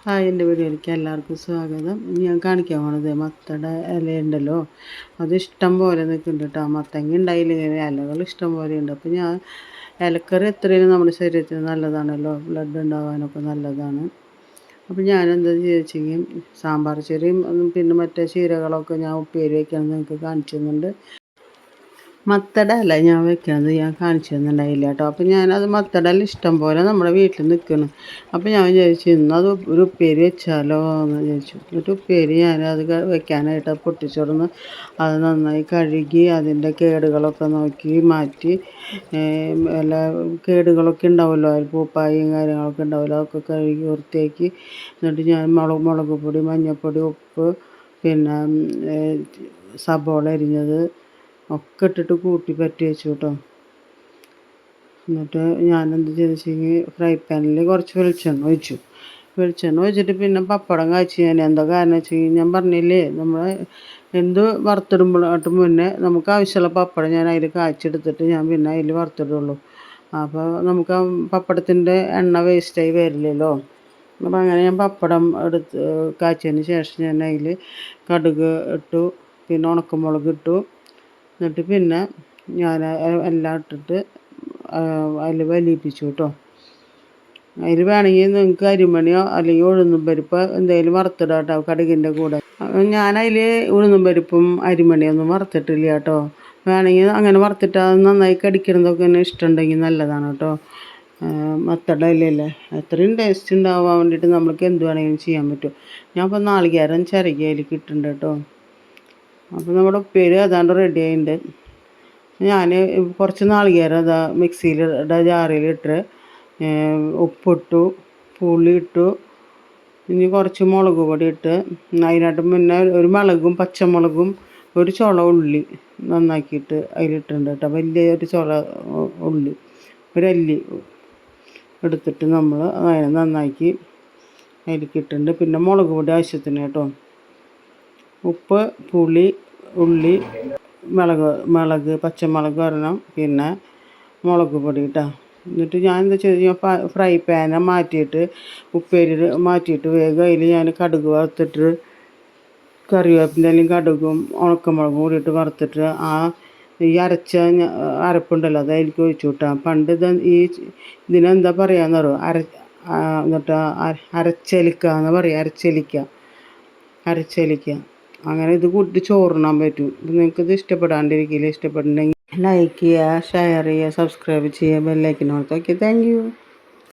Hi, എൻ്റെ വീഡിയോയിലേക്ക് എല്ലാവർക്കും സ്വാഗതം. ഞാൻ കാണിക്കാൻ പോണത് മത്തയുടെ ഇലയുണ്ടല്ലോ, അത് ഇഷ്ടം പോലെ നിൽക്കുന്നുണ്ട് കേട്ടോ. മത്തങ്ങ ഉണ്ടായില്ല, ഇങ്ങനെ ഇലകൾ ഇഷ്ടം പോലെ ഉണ്ട്. അപ്പോൾ ഞാൻ ഇലക്കറി എത്രയും നമ്മുടെ ശരീരത്തിന് നല്ലതാണല്ലോ, ബ്ലഡ് ഉണ്ടാകാനൊക്കെ നല്ലതാണ്. അപ്പോൾ ഞാനെന്താ ചോദിച്ചെങ്കിൽ സാമ്പാർ ചെറിയും പിന്നെ മറ്റേ ചീരകളൊക്കെ ഞാൻ ഉപ്പേരി വയ്ക്കാമെന്ന് നിങ്ങൾക്ക് കാണിച്ചു തന്നുണ്ട്. മത്തയുടെ ഇല ഞാൻ വെക്കുന്നത് ഞാൻ കാണിച്ചു തന്നിട്ടുണ്ടായില്ല കേട്ടോ. അപ്പോൾ ഞാനത് മത്തയുടെ ഇല ഇഷ്ടം പോലെ നമ്മുടെ വീട്ടിൽ നിൽക്കണം. അപ്പോൾ ഞാൻ വിചാരിച്ചു ഇന്നത് ഒരു ഉപ്പേരി വെച്ചാലോ എന്ന് വിചാരിച്ചു. എന്നിട്ട് ഉപ്പേരി ഞാനത് വെക്കാനായിട്ട് പൊട്ടിച്ചോടുന്ന് അത് നന്നായി കഴുകി അതിൻ്റെ കേടുകളൊക്കെ നോക്കി മാറ്റി, എല്ലാ കേടുകളൊക്കെ ഉണ്ടാവുമല്ലോ, അതിൽ പൂപ്പായും കാര്യങ്ങളൊക്കെ ഉണ്ടാവുമല്ലോ, അതൊക്കെ കഴുകി വൃത്തിയാക്കി. എന്നിട്ട് ഞാൻ മുളക് പൊടി, മഞ്ഞൾപ്പൊടി, ഉപ്പ്, പിന്നെ സബോള അരിഞ്ഞത് ഒക്കെ ഇട്ടിട്ട് കൂട്ടി പറ്റി വെച്ചു കേട്ടോ. എന്നിട്ട് ഞാനെന്ത് ചെയ്തെന്ന് വെച്ചെങ്കിൽ ഫ്രൈ പാനിൽ കുറച്ച് വെളിച്ചെണ്ണ ഒഴിച്ചിട്ട് പിന്നെ പപ്പടം കാച്ചി. ഞാൻ എന്താ കാരണം വെച്ച് കഴിഞ്ഞാൽ ഞാൻ പറഞ്ഞില്ലേ, നമ്മൾ എന്ത് വറുത്തിടുമ്പോഴായിട്ട് മുന്നേ നമുക്ക് ആവശ്യമുള്ള പപ്പടം ഞാൻ അതിൽ കാച്ചെടുത്തിട്ട് ഞാൻ പിന്നെ അതിൽ വറുത്തിടുള്ളൂ. അപ്പോൾ നമുക്ക് ആ പപ്പടത്തിൻ്റെ എണ്ണ വേസ്റ്റായി വരില്ലല്ലോ. അപ്പോൾ അങ്ങനെ ഞാൻ പപ്പടം എടുത്ത് കാച്ചിയതിന് ശേഷം ഞാൻ അതിൽ കടുക് ഇട്ടു, പിന്നെ ഉണക്കമുളക് ഇട്ടു. എന്നിട്ട് പിന്നെ ഞാൻ എല്ലാം ഇട്ടിട്ട് അതിൽ വലിയിപ്പിച്ചു കേട്ടോ. അതിൽ വേണമെങ്കിൽ നിങ്ങൾക്ക് അരിമണിയോ അല്ലെങ്കിൽ ഉഴുന്നും പരിപ്പ് എന്തെങ്കിലും വറുത്തിടാം കേട്ടോ കടുകിൻ്റെ കൂടെ. ഞാനതിൽ ഉഴുന്നും പരിപ്പും അരിമണിയൊന്നും വറുത്തിട്ടില്ല കേട്ടോ. വേണമെങ്കിൽ അങ്ങനെ വറുത്തിട്ട് നന്നായി കടിക്കണതൊക്കെ തന്നെ ഇഷ്ടമുണ്ടെങ്കിൽ നല്ലതാണ് കേട്ടോ. മത്തയുടെ ഇലയല്ലേ, അത്രയും ടേസ്റ്റ് ഉണ്ടാവാൻ വേണ്ടിയിട്ട് നമ്മൾക്ക് എന്ത് വേണമെങ്കിലും ചെയ്യാൻ പറ്റും. ഞാൻ ഇപ്പോൾ നാളികേരം ചിരകി അതിൽ കിട്ടുന്നുണ്ട് കേട്ടോ. അപ്പോൾ നമ്മുടെ ഉപ്പേരി അതാണ്ട് റെഡി ആയിട്ടുണ്ട്. ഞാൻ കുറച്ച് നാളികേരം അതാ മിക്സിയിലിട്ട് ജാറിലിട്ട് ഉപ്പിട്ടു, പുളി ഇട്ടു, ഇനി കുറച്ച് മുളക് പൊടി ഇട്ട് അതിനായിട്ട് മുന്നേ ഒരു മുളകും പച്ചമുളകും ഒരു ചുള ഉള്ളി നന്നാക്കിയിട്ട് അതിലിട്ടുണ്ട് കേട്ടോ. വലിയൊരു ചുള ഉള്ളി ഒരല്ലി എടുത്തിട്ട് നമ്മൾ അതിനെ നന്നാക്കി അതിലേക്കിട്ടുണ്ട്. പിന്നെ മുളക് പൊടി ആവശ്യത്തിന് കേട്ടോ. ഉപ്പ്, പുളി, ഉള്ളി, മുളക് പച്ചമുളക് ഒരെണ്ണം, പിന്നെ മുളക് പൊടി കേട്ടോ. എന്നിട്ട് ഞാൻ എന്താ ചെയ്ത് ഫ്രൈ പാനെ മാറ്റിയിട്ട് ഉപ്പേരി മാറ്റിയിട്ട് വേഗം അതിൽ ഞാൻ കടുക് വറുത്തിട്ട് കറിവേപ്പിൻ്റെ അല്ലെങ്കിൽ കടുകും ഉണക്കമുളകും കൂടിയിട്ട് വറുത്തിട്ട് ഈ അരപ്പുണ്ടല്ലോ അത് അതിലേക്ക് ഒഴിച്ചു വിട്ടാൽ പണ്ട് ഇതിനെന്താ പറയാമെന്ന് എന്നിട്ട് അരച്ചെലിക്ക എന്ന് പറയും, അരച്ചെലിക്ക. അങ്ങനെ ഇത് കൂട്ടി ചോറുണ്ണാൻ പറ്റും. നിങ്ങൾക്കിത് ഇഷ്ടപ്പെടാണ്ടിരിക്കില്ല. ഇഷ്ടപ്പെട്ടിട്ടുണ്ടെങ്കിൽ ലൈക്ക് ചെയ്യുക, ഷെയർ ചെയ്യുക, സബ്സ്ക്രൈബ് ചെയ്യുക, ബെല്ലൈക്കൻ ഓക്കെ. Thank you.